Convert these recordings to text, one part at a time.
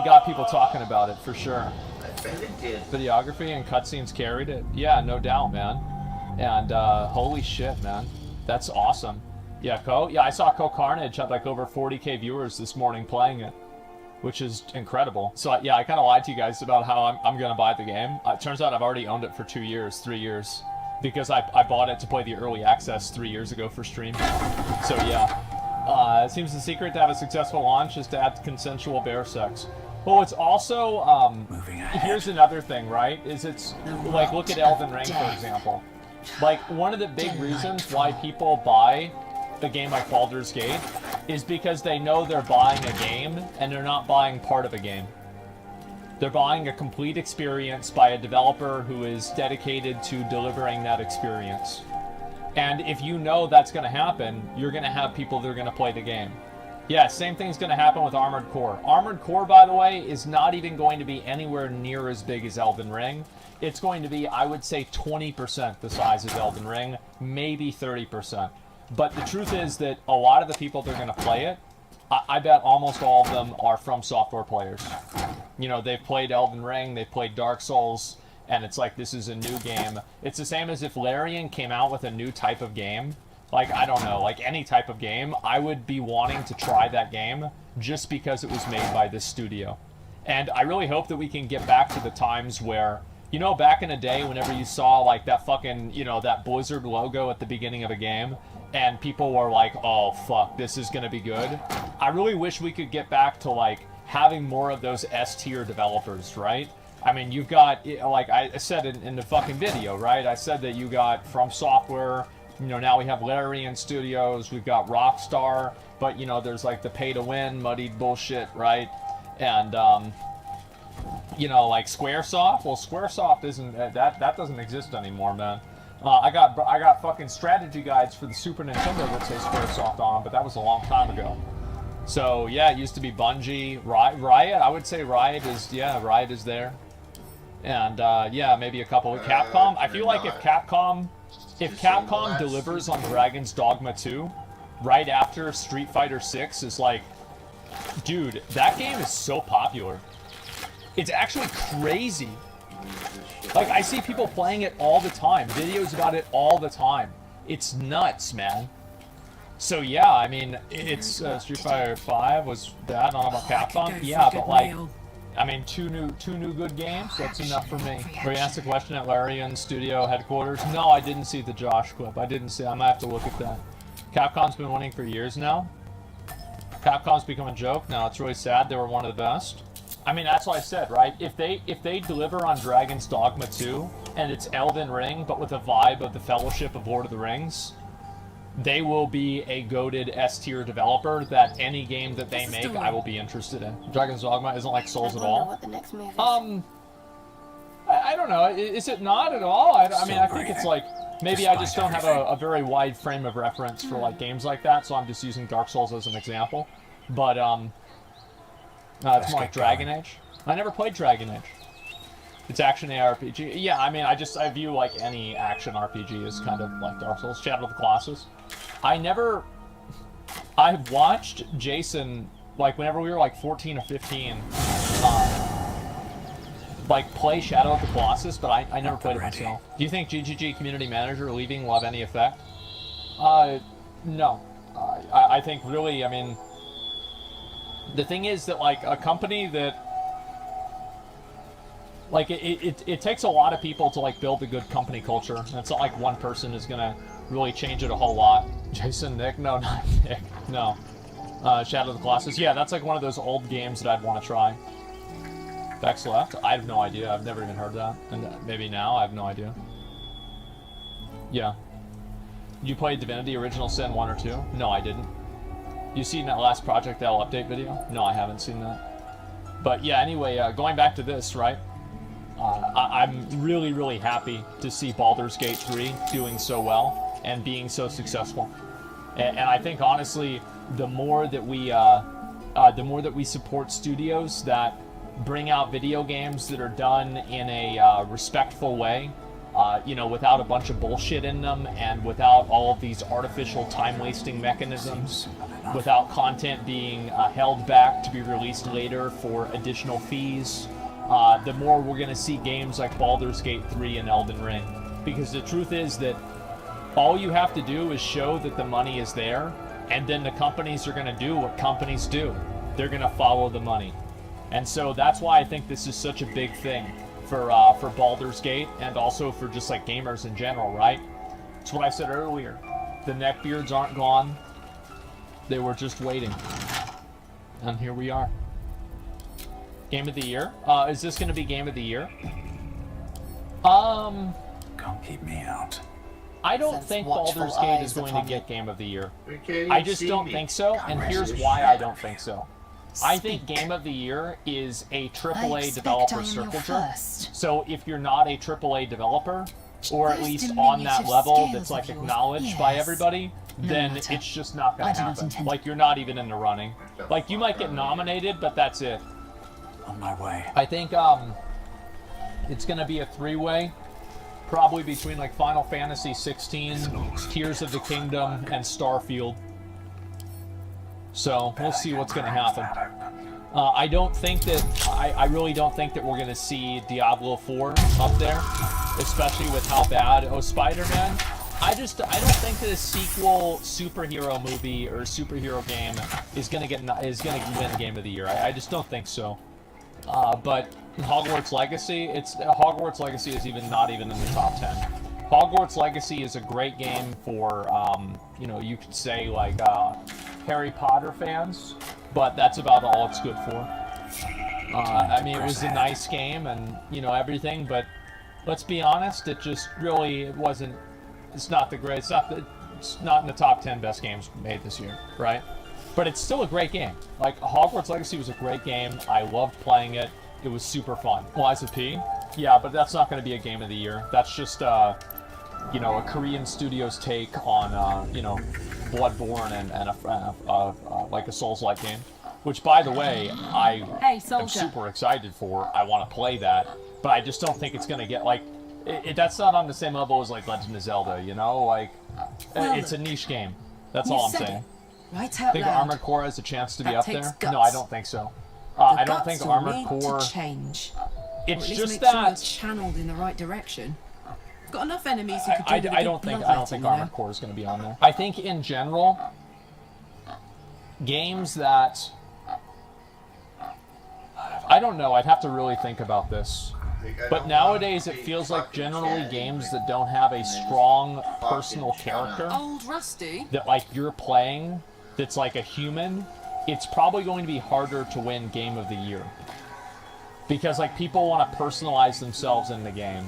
got people talking about it for sure. I bet it did. Videography and cutscenes carried it. Yeah, no doubt, man. And holy shit, man, that's awesome. Yeah, I saw Co Carnage had like over 40K viewers this morning playing it, which is incredible. So yeah, I kind of lied to you guys about how I'm gonna buy the game. It turns out I've already owned it for 3 years, because I bought it to play the early access 3 years ago for stream. So yeah, it seems the secret to have a successful launch is to add consensual bear sex. Well, it's also here's another thing, right? Is it's like, look at Elden Ring, for example. Like, one of the big reasons why people buy a game like Baldur's Gate is because they know they're buying a game and they're not buying part of a game. They're buying a complete experience by a developer who is dedicated to delivering that experience. And if you know that's going to happen, you're going to have people that are going to play the game. Yeah, same thing's going to happen with Armored Core. Armored Core, by the way, is not even going to be anywhere near as big as Elden Ring. It's going to be, I would say, 20% the size of Elden Ring, maybe 30%. But the truth is that a lot of the people that are going to play it, I bet almost all of them are From Software players. You know, they've played Elden Ring, they've played Dark Souls, and it's like, this is a new game. It's the same as if Larian came out with a new type of game. Like, I don't know, like any type of game, I would be wanting to try that game just because it was made by this studio. And I really hope that we can get back to the times where, you know, back in the day, whenever you saw, like, that fucking, you know, that Blizzard logo at the beginning of a game, and people were like, oh, fuck, this is gonna be good. I really wish we could get back to, like, having more of those S-tier developers, right? I mean, you've got, like I said in the fucking video, right? I said that you got From Software, you know, now we have Larian Studios, we've got Rockstar, but, you know, there's, like, the pay-to-win, muddied bullshit, right? And, you know, like Squaresoft. Well, Squaresoft isn't that doesn't exist anymore, man. I got fucking strategy guides for the Super Nintendo that say Squaresoft on them, but that was a long time ago. So yeah, it used to be Bungie, Riot. I would say Riot is there, and yeah, maybe a couple of Capcom. I feel like if Capcom delivers on Dragon's Dogma 2 right after Street Fighter 6 is like, dude, that game is so popular. It's actually crazy. Like, I see people playing it all the time. Videos about it all the time. It's nuts, man. So, yeah, I mean, it's Street Fighter 5 was that, not about Capcom. Yeah, but, like, I mean, two new good games, that's enough for me. Were you asked a question at Larian Studio headquarters? No, I didn't see the Josh clip. I didn't see. I might have to look at that. Capcom's been winning for years now. Capcom's become a joke. Now, it's really sad. They were one of the best. I mean, that's what I said, right? If they deliver on Dragon's Dogma 2, and it's Elden Ring, but with a vibe of the Fellowship of Lord of the Rings, they will be a goated S-tier developer that any game that they make, I will be interested in. Dragon's Dogma isn't like Souls at all. What the next move is. I don't know. Is it not at all? I mean, I think it's like, maybe I just don't have a very wide frame of reference for like games like that, so I'm just using Dark Souls as an example. But, it's more like Dragon Age. I never played Dragon Age. It's action ARPG. Yeah, I mean, I view like any action RPG as kind of like Dark Souls. Shadow of the Colossus. I watched Jason, like whenever we were like 14 or 15, like play Shadow of the Colossus, but I never played it myself. Do you think GGG community manager leaving will have any effect? No. I think really, I mean, the thing is that like a company that, like it takes a lot of people to like build a good company culture. And it's not like one person is gonna really change it a whole lot. Jason, Nick? No, not Nick. No. Shadow of the Colossus. Yeah, that's like one of those old games that I'd want to try. Bex left? I have no idea. I've never even heard that. And maybe now? I have no idea. Yeah. You played Divinity Original Sin 1 or 2? No, I didn't. You seen that last Project L update video? No, I haven't seen that. But yeah, anyway, going back to this, right? I'm really, really happy to see Baldur's Gate 3 doing so well and being so successful. And I think, honestly, the more that we support studios that bring out video games that are done in a respectful way, you know, without a bunch of bullshit in them, and without all of these artificial time-wasting mechanisms, without content being held back to be released later for additional fees, the more we're going to see games like Baldur's Gate 3 and Elden Ring. Because the truth is that all you have to do is show that the money is there, and then the companies are going to do what companies do. They're going to follow the money. And so that's why I think this is such a big thing for Baldur's Gate, and also for just like gamers in general, right? It's what I said earlier. The neckbeards aren't gone. They were just waiting. And here we are. Game of the year? Is this going to be Game of the Year? Can't keep me out. I don't think Baldur's Gate is going to get Game of the Year. I just don't think so, and here's why I don't think so. I think Game of the Year is a AAA developer circle jerk. So if you're not a AAA developer, or at least on that level that's like acknowledged by everybody, then it's just not going to happen. Like, you're not even in the running. Like, you might get nominated, but that's it. On my way. I think it's going to be a three-way, probably between like Final Fantasy 16, Tears of the Kingdom, and Starfield. So we'll see what's going to happen. I don't think that I really don't think that we're going to see Diablo 4 up there, especially with how bad Spider-Man. I don't think that a sequel superhero movie or superhero game is going to win Game of the Year. I just don't think so. But Hogwarts Legacy, Hogwarts Legacy is not even in the top 10. Hogwarts Legacy is a great game for you know, you could say like Harry Potter fans, but that's about all it's good for. I mean, it was a nice game and, you know, everything, but let's be honest, it just really wasn't. It's not the great. It's not in the top 10 best games made this year, right? But it's still a great game. Like, Hogwarts Legacy was a great game. I loved playing it. It was super fun. Liza P? Yeah, but that's not going to be a Game of the Year. That's just, you know, a Korean studio's take on, you know, Bloodborne and like a Souls-like game. Which, by the way, I am super excited for. I want to play that. But I just don't think it's going to get, like... that's not on the same level as, like, Legend of Zelda, you know? Like, it's a niche game. That's all I'm saying. Right out think loud. Armored Core has a chance to be That up takes there? guts. No, I don't think so. I don't think Guts Armored will Core... need to change. It's Or at least just make sure that... it's channeled in the right direction. Got enough enemies who could do I don't think Armored Core is going to be on there. I think in general, games that... I don't know, I'd have to really think about this. But nowadays it feels like generally games that don't have a strong personal character Old Rusty. that like you're playing, that's like a human, it's probably going to be harder to win Game of the Year. Because like people want to personalize themselves in the game.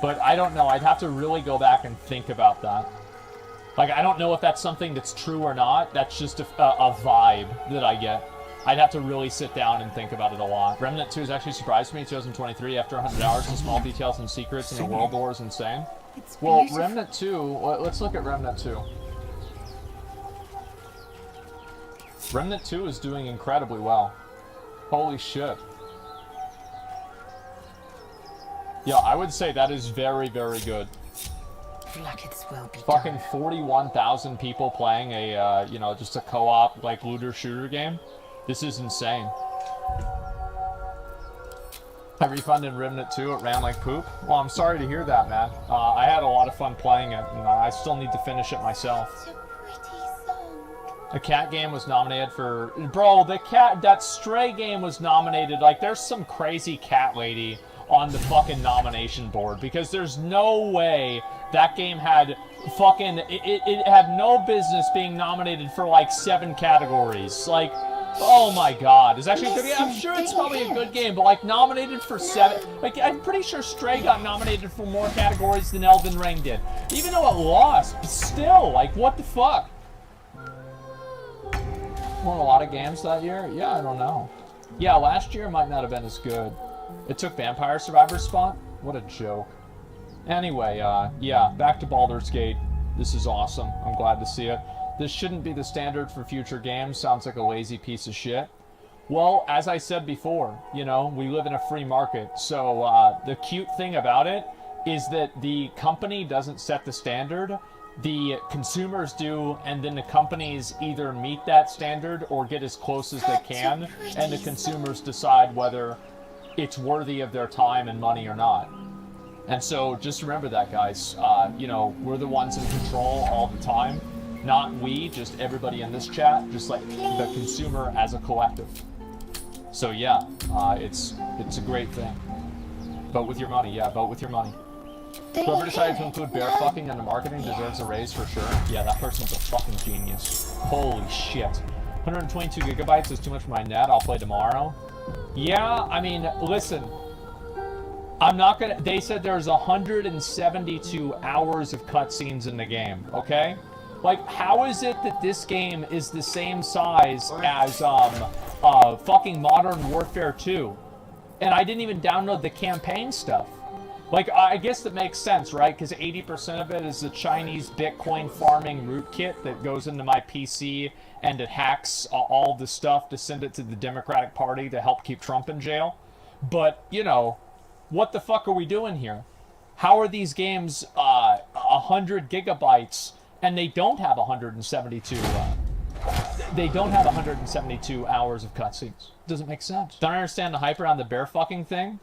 But I don't know, I'd have to really go back and think about that. Like, I don't know if that's something that's true or not, that's just a vibe that I get. I'd have to really sit down and think about it a lot. Remnant 2 has actually surprised me in 2023 after 100 hours. The small details and secrets in the world war is insane. Well, Remnant 2, let's look at Remnant 2. Remnant 2 is doing incredibly well. Holy shit. Yeah, I would say that is very, very good. Fucking 41,000 people playing a, you know, just a co-op, like, looter shooter game. This is insane. I refunded Remnant 2, it ran like poop. Well, I'm sorry to hear that, man. I had a lot of fun playing it, and I still need to finish it myself. The cat game was nominated for... Bro, that Stray game was nominated. Like, there's some crazy cat lady on the fucking nomination board, because there's no way that game had fucking... It had no business being nominated for, like, 7 categories. Like... Oh my god, it's actually a good game. I'm sure it's probably a good game, but like nominated for 7, like I'm pretty sure Stray got nominated for more categories than Elden Ring did. Even though it lost, but still, like what the fuck? Won a lot of games that year? Yeah, I don't know. Yeah, last year might not have been as good. It took Vampire Survivor's spot? What a joke. Anyway, yeah, back to Baldur's Gate. This is awesome. I'm glad to see it. This shouldn't be the standard for future games. Sounds like a lazy piece of shit. Well, as I said before, you know, we live in a free market. So the cute thing about it is that the company doesn't set the standard, the consumers do, and then the companies either meet that standard or get as close as they can, and the consumers decide whether it's worthy of their time and money or not. And so just remember that, guys. You know, we're the ones in control all the time. Not we, just everybody in this chat, just like the consumer as a collective. So yeah, it's a great thing. Vote with your money, yeah, vote with your money. Whoever decided to include bear fucking in the marketing deserves a raise for sure. Yeah, that person's a fucking genius. Holy shit. 122 gigabytes is too much for my net, I'll play tomorrow. Yeah, I mean, listen. I'm not gonna, they said there's 172 hours of cutscenes in the game, okay? Like, how is it that this game is the same size as, fucking Modern Warfare 2? And I didn't even download the campaign stuff. Like, I guess that makes sense, right? Because 80% of it is the Chinese Bitcoin farming rootkit that goes into my PC and it hacks all the stuff to send it to the Democratic Party to help keep Trump in jail. But, you know, what the fuck are we doing here? How are these games 100 gigabytes and they don't have 172 they don't have 172 hours of cutscenes? Doesn't make sense. Don't understand the hype around the bear fucking thing?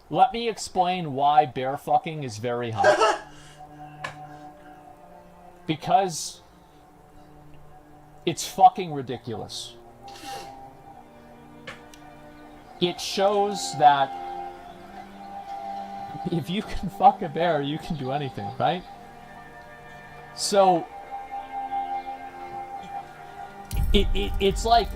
Let me explain why bear fucking is very hot. Because it's fucking ridiculous. It shows that if you can fuck a bear, you can do anything, right? So it's like,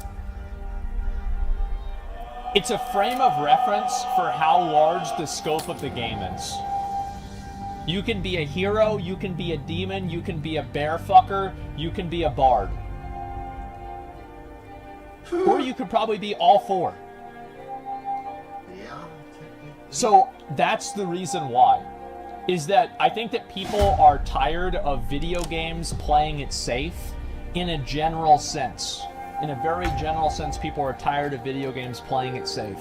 it's a frame of reference for how large the scope of the game is. You can be a hero, you can be a demon, you can be a bear fucker, you can be a bard. Or you could probably be all four. So that's the reason why. Is that I think that people are tired of video games playing it safe in a general sense. In a very general sense, people are tired of video games playing it safe.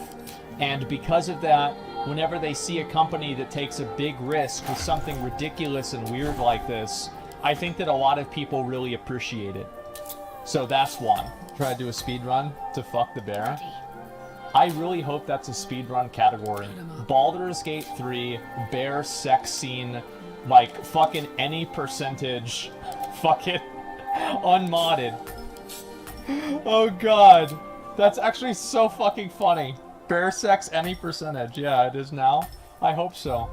And because of that, whenever they see a company that takes a big risk with something ridiculous and weird like this, I think that a lot of people really appreciate it. So that's why. Try to do a speed run to fuck the bear. I really hope that's a speedrun category. Baldur's Gate 3, bear sex scene, like fucking any percentage, fucking unmodded. Oh god, that's actually so fucking funny. Bear sex any percentage, yeah, it is now. I hope so.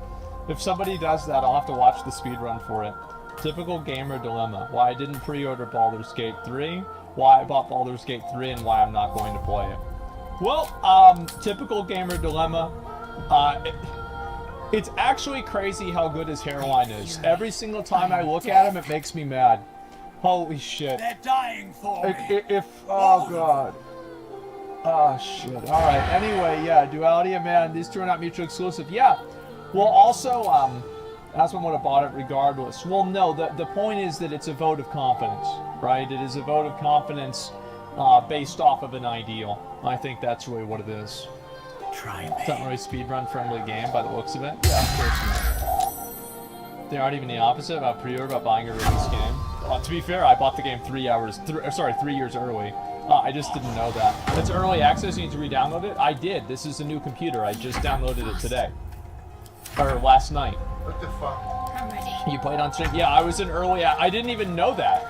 If somebody does that, I'll have to watch the speedrun for it. Typical gamer dilemma. Why I didn't pre-order Baldur's Gate 3, why I bought Baldur's Gate 3, and why I'm not going to play it. Well, typical gamer dilemma. It's actually crazy how good his hairline is. Every single time I look at him, it makes me mad. Holy shit. They're dying for me. Oh god. Oh shit. Alright, anyway, yeah, Duality of Man, these two are not mutually exclusive. Yeah. Well, also, Aspen would have bought it regardless. Well, no, the point is that it's a vote of confidence, right? It is a vote of confidence based off of an ideal. I think that's really what it is. Try me. It's not really a speedrun friendly game by the looks of it. Yeah, of course not. They aren't even the opposite about pre-order, about buying a release game. To be fair, I bought the game 3 years early. I just didn't know that. It's early access, you need to re-download it? I did. This is a new computer. I just downloaded it today. Or last night. What the fuck? I'm ready. You played on stream? Yeah, I was in early. I didn't even know that.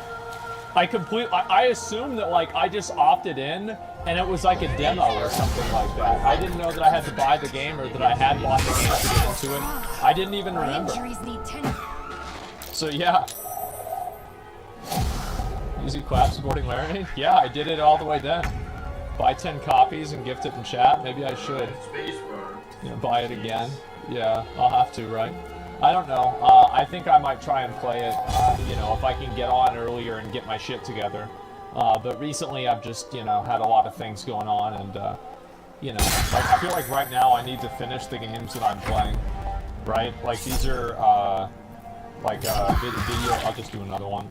I assumed that, like, I just opted in and it was like a demo or something like that. I didn't know that I had to buy the game or that I had bought the game to get into it. I didn't even remember. So yeah. Easy clap supporting Larry? Yeah, I did it all the way then. Buy 10 copies and gift it in chat. Maybe I should. You know, buy it again. Yeah, I'll have to, right? I don't know. I think I might try and play it, you know, if I can get on earlier and get my shit together. But recently I've just, you know, had a lot of things going on and, you know, like, I feel like right now I need to finish the games that I'm playing, right? Like, these are, like, video, I'll just do another one.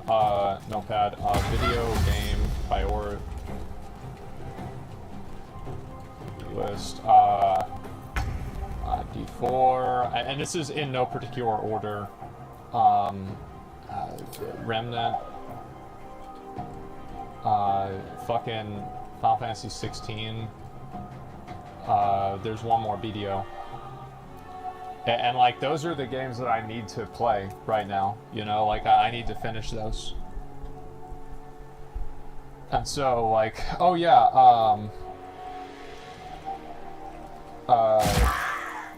Notepad, video game priority list, before, and this is in no particular order. Remnant, fucking Final Fantasy 16. There's one more BDO. And like, those are the games that I need to play right now. You know, like, I need to finish those. And so, like, oh yeah,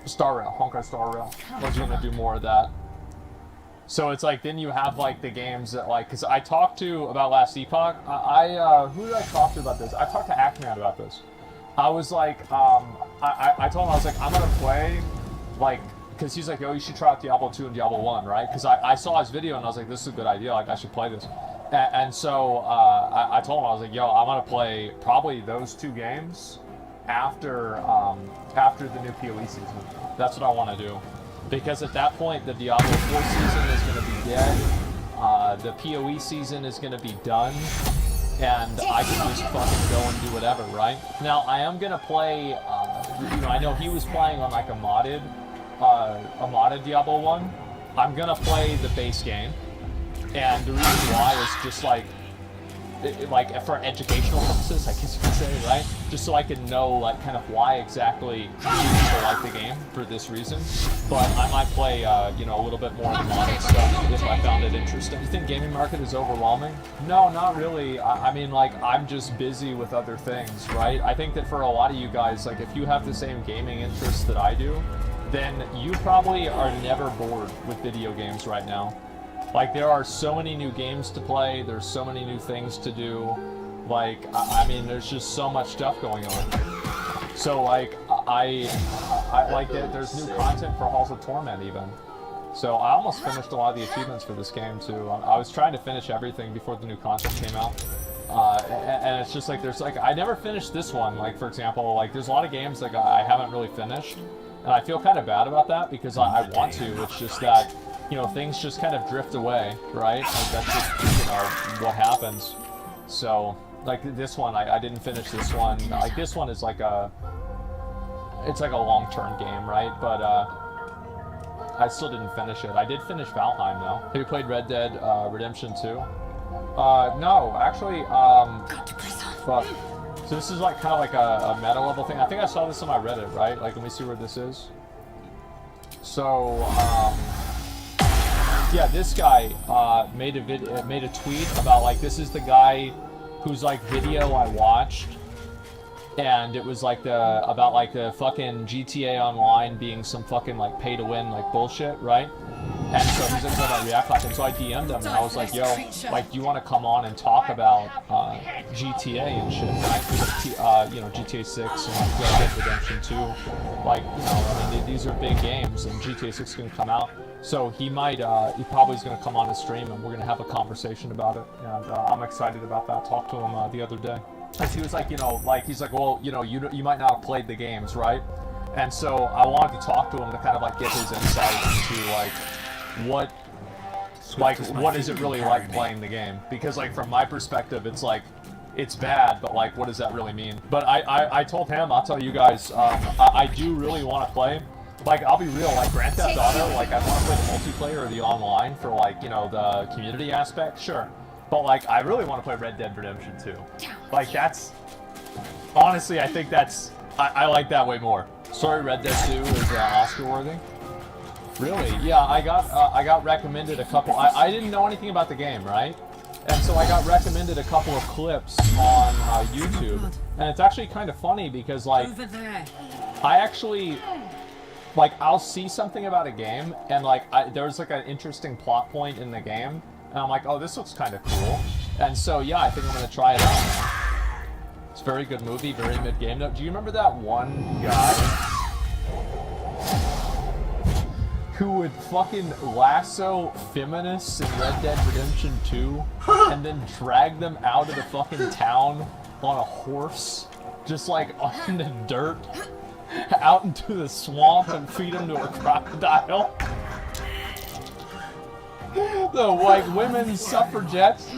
Star Rail, Honkai Star Rail. I was gonna do more of that. So it's like, then you have like the games that like, cause I talked to about Last Epoch. Who did I talk to about this? I talked to Actman about this. I was like, I told him, I was like, I'm gonna play, like, cause he's like, oh, you should try out Diablo 2 and Diablo 1, right? Cause I saw his video and I was like, this is a good idea, like, I should play this. And so, I told him, I was like, yo, I'm gonna play probably those two games after the new PoE season. That's what I want to do. Because at that point, the Diablo 4 season is going to be dead, the PoE season is going to be done, and I can just fucking go and do whatever, right? Now, I am going to play, you know, I know he was playing on like a modded Diablo 1. I'm going to play the base game, and the reason why is just like for educational purposes, I guess you could say, right? Just so I can know, like, kind of why exactly people like the game for this reason. But I might play, you know, a little bit more of the modded stuff if I found it interesting. You think gaming market is overwhelming? No, not really. I mean, like, I'm just busy with other things, right? I think that for a lot of you guys, like, if you have the same gaming interests that I do, then you probably are never bored with video games right now. Like, there are so many new games to play, there's so many new things to do, like, I mean, there's just so much stuff going on. So, like, I like, there's new content for Halls of Torment, even. So, I almost finished a lot of the achievements for this game, too. I was trying to finish everything before the new content came out. And it's just like, there's like, I never finished this one, like, for example, like, there's a lot of games, like, I haven't really finished. And I feel kind of bad about that, because I want to, it's just that, you know, things just kind of drift away, right? Like, that's just, you know, what happens. So, like, this one, I didn't finish this one. Like, this one is like it's like a long-term game, right? But, I still didn't finish it. I did finish Valheim, though. Have you played Red Dead Redemption 2? No, actually, fuck. So this is like, kind of like a meta level thing. I think I saw this on my Reddit, right? Like, let me see where this is. So, yeah, this guy made a tweet about, like, this is the guy whose, like, video I watched, and it was like about like the fucking GTA Online being some fucking like pay to win like bullshit, right? And so he's like, about React Live, and so I DM'd him and I was like, yo, like, do you want to come on and talk about GTA and shit, right? You know, GTA 6 and Red Dead Redemption 2, like, you know, I mean, these are big games, and GTA 6 is going to come out. So he might, he probably is going to come on the stream, and we're going to have a conversation about it. And I'm excited about that. Talked to him the other day. And he was like, you know, like, he's like, well, you know, you might not have played the games, right? And so I wanted to talk to him to kind of like get his insight into like what is it really like playing the game? Because like from my perspective, it's like, it's bad, but like, what does that really mean? But I told him, I'll tell you guys, I do really want to play. Like, I'll be real, like, Grand Theft Auto, like, I want to play the multiplayer or the online for, like, you know, the community aspect, sure. But, like, I really want to play Red Dead Redemption 2. Like, that's... Honestly, I think that's... I like that way more. Sorry, Red Dead 2 is Oscar-worthy. Really? Yeah, I got recommended a couple... I didn't know anything about the game, right? And so I got recommended a couple of clips on YouTube. And it's actually kind of funny because, like... I actually... Like, I'll see something about a game, and, like, there's, like, an interesting plot point in the game, and I'm like, oh, this looks kind of cool. And so, yeah, I think I'm going to try it out. It's a very good movie, very mid-game. Do you remember that one guy who would fucking lasso feminists in Red Dead Redemption 2 and then drag them out of the fucking town on a horse, just, like, on the dirt? Out into the swamp and feed him to a crocodile. The white women suffragettes